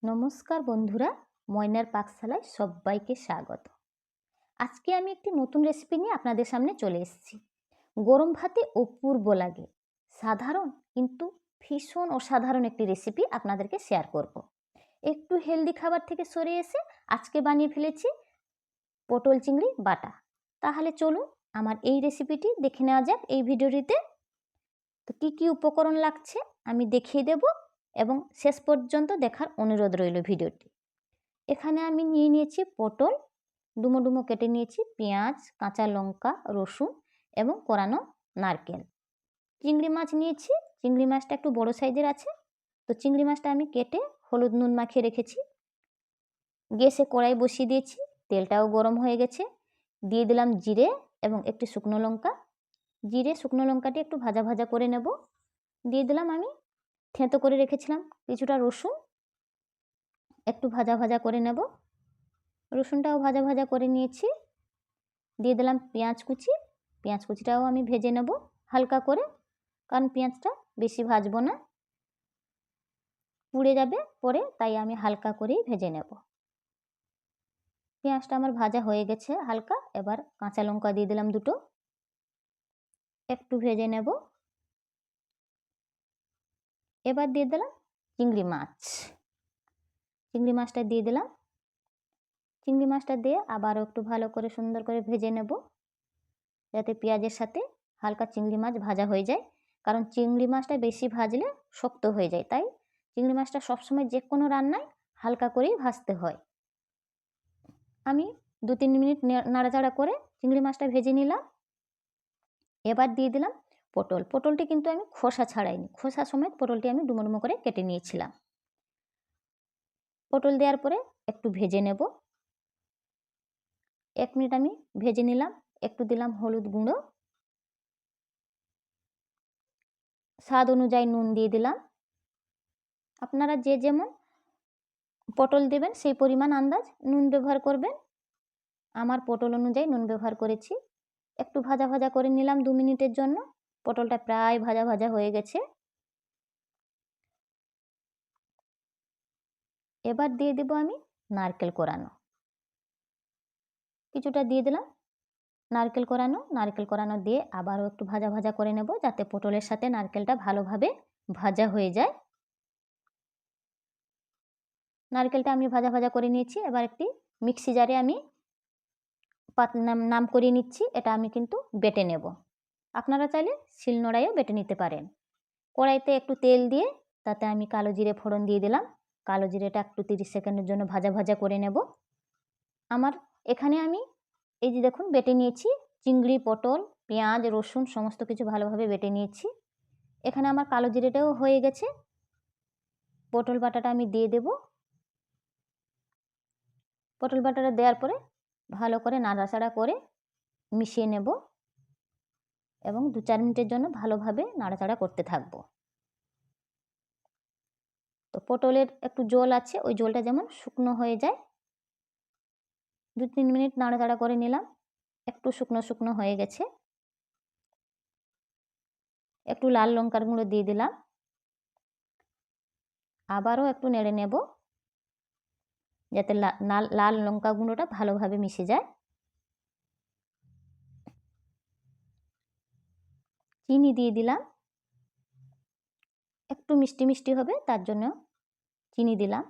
নমস্কার বন্ধুরা, ময়নার পাকশালায় সবাইকে স্বাগত। আজকে আমি একটি নতুন রেসিপি নিয়ে আপনাদের সামনে চলে এসেছি। গরম ভাতে অপূর্ব লাগে, সাধারণ কিন্তু ভীষণ অসাধারণ একটি রেসিপি আপনাদেরকে শেয়ার করব। একটু হেলদি খাবার থেকে সরে এসে আজকে বানিয়ে ফেলেছি পটল চিংড়ি বাটা। তাহলে চলুন আমার এই রেসিপিটি দেখে নেওয়া যাক এই ভিডিওটিতে। তো কী কী উপকরণ লাগছে আমি দেখিয়ে দেব এবং শেষ পর্যন্ত দেখার অনুরোধ রইল ভিডিওটি। এখানে আমি নিয়ে নিয়েছি পটল, ডুমো ডুমো কেটে নিয়েছি পেঁয়াজ, কাঁচা লঙ্কা, রসুন এবং কোরানো নারকেল। চিংড়ি মাছ নিয়েছি, চিংড়ি মাছটা একটু বড় সাইজের আছে, তো চিংড়ি মাছটা আমি কেটে হলুদ নুন মাখিয়ে রেখেছি। গ্যাসে কড়াই বসিয়ে দিয়েছি, তেলটাও গরম হয়ে গেছে। দিয়ে দিলাম জিরে এবং একটি শুকনো লঙ্কা। জিরে শুকনো লঙ্কাটি একটু ভাজা ভাজা করে নেব। দিয়ে দিলাম আমি থেঁতো করে রেখেছিলাম কিছুটা রসুন, একটু ভাজা ভাজা করে নেব। রসুনটাও ভাজা ভাজা করে নিয়েছি। দিয়ে দিলাম পেঁয়াজ কুচি, পেঁয়াজ কুচিটাও আমি ভেজে নেব হালকা করে, কারণ পেঁয়াজটা বেশি ভাজবো না, পুড়ে যাবে পরে, তাই আমি হালকা করেই ভেজে নেব। পেঁয়াজটা আমার ভাজা হয়ে গেছে হালকা। এবার কাঁচা লঙ্কা দিয়ে দিলাম দুটো, একটু ভেজে নেব। এবার দিয়ে দিলাম চিংড়ি মাছ, চিংড়ি মাছটা দিয়ে দিলাম। চিংড়ি মাছটা দিয়ে আবারও একটু ভালো করে সুন্দর করে ভেজে নেব, যাতে পেঁয়াজের সাথে হালকা চিংড়ি মাছ ভাজা হয়ে যায়, কারণ চিংড়ি মাছটা বেশি ভাজলে শক্ত হয়ে যায়, তাই চিংড়ি মাছটা সবসময় যে কোনো রান্নায় হালকা করেই ভাজতে হয়। আমি 2-3 মিনিট নাড়াচাড়া করে চিংড়ি মাছটা ভেজে নিলাম। এবার দিয়ে দিলাম পটল। পটলটি কিন্তু আমি খোসা ছাড়াইনি, খোসা সমেত পটলটি আমি ডুমো ডুমো করে কেটে নিয়েছিলাম। পটল দেওয়ার পরে একটু ভেজে নেব। 1 মিনিট আমি ভেজে নিলাম। একটু দিলাম হলুদ গুঁড়ো, স্বাদ অনুযায়ী নুন দিয়ে দিলাম। আপনারা যে যেমন পটল দেবেন সেই পরিমাণ আন্দাজ নুন ব্যবহার করবেন। আমার পটল অনুযায়ী নুন ব্যবহার করেছি। একটু ভাজা ভাজা করে নিলাম 2 মিনিটের জন্য। পটলটা প্রায় ভাজা ভাজা হয়ে গেছে। এবার দিয়ে দেব আমি নারকেল কোরানো, কিছুটা দিয়ে দিলাম নারকেল কোরানো দিয়ে আবারও একটু ভাজা ভাজা করে নেব, যাতে পটলের সাথে নারকেলটা ভালোভাবে ভাজা হয়ে যায়। নারকেলটা আমি ভাজা ভাজা করে নিয়েছি। এবার একটি মিক্সি জারে আমি নাম করিয়ে নিচ্ছি। এটা আমি কিন্তু বেটে নেব। আপনারা চাইলে শিলনোড়ায়ও বেটে নিতে পারেন। কড়াইতে একটু তেল দিয়ে তাতে আমি কালো জিরে ফোড়ন দিয়ে দিলাম। কালো জিরেটা একটু 30 সেকেন্ডের জন্য ভাজা ভাজা করে নেব। আমার এখানে আমি এই যে দেখুন বেটে নিয়েছি, চিংড়ি, পটল, পেঁয়াজ, রসুন সমস্ত কিছু ভালোভাবে বেটে নিয়েছি। এখানে আমার কালো জিরেটাও হয়ে গেছে। পটল বাটাটা আমি দিয়ে দেব। পটল বাটাটা দেওয়ার পরে ভালো করে নাড়াচাড়া করে মিশিয়ে নেব এবং 2-4 মিনিটের জন্য ভালোভাবে নাড়াচাড়া করতে থাকবো। তো পটলের একটু জল আছে, ওই জলটা যেমন শুকনো হয়ে যায়। 2-3 মিনিট নাড়াচাড়া করে নিলাম, একটু শুকনো শুকনো হয়ে গেছে। একটু লাল লঙ্কার গুঁড়ো দিয়ে দিলাম। আবারও একটু নেড়ে নেব, যাতে লাল লঙ্কা গুঁড়োটা ভালোভাবে মিশে যায়। চিনি দিয়ে দিলাম, একটু মিষ্টি মিষ্টি হবে তার জন্য চিনি দিলাম।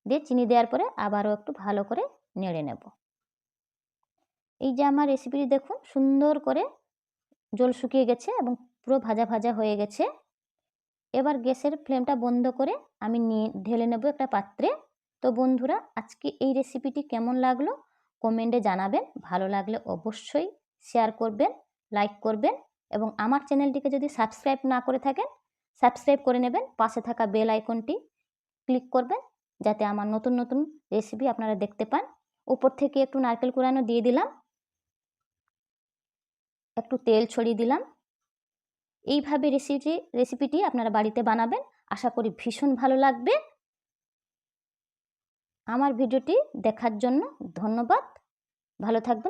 দিয়ে চিনি দেওয়ার পরে আবারও একটু ভালো করে নেড়ে নেব। এই যে আমার রেসিপিটি দেখুন সুন্দর করে জল শুকিয়ে গেছে এবং পুরো ভাজা ভাজা হয়ে গেছে। এবার গ্যাসের ফ্লেমটা বন্ধ করে আমি ঢেলে নেব একটা পাত্রে। তো বন্ধুরা, আজকে এই রেসিপিটি কেমন লাগলো কমেন্টে জানাবেন। ভালো লাগলে অবশ্যই শেয়ার করবেন, লাইক করবেন এবং আমার চ্যানেলটিকে যদি সাবস্ক্রাইব না করে থাকেন সাবস্ক্রাইব করে নেবেন। পাশে থাকা বেল আইকনটি ক্লিক করবেন, যাতে আমার নতুন নতুন রেসিপি আপনারা দেখতে পান। উপর থেকে একটু নারকেল কুড়ানো দিয়ে দিলাম, একটু তেল ছড়িয়ে দিলাম। এইভাবে রেসিপিটি আপনারা বাড়িতে বানাবেন, আশা করি ভীষণ ভালো লাগবে। আমার ভিডিওটি দেখার জন্য ধন্যবাদ। ভালো থাকবেন।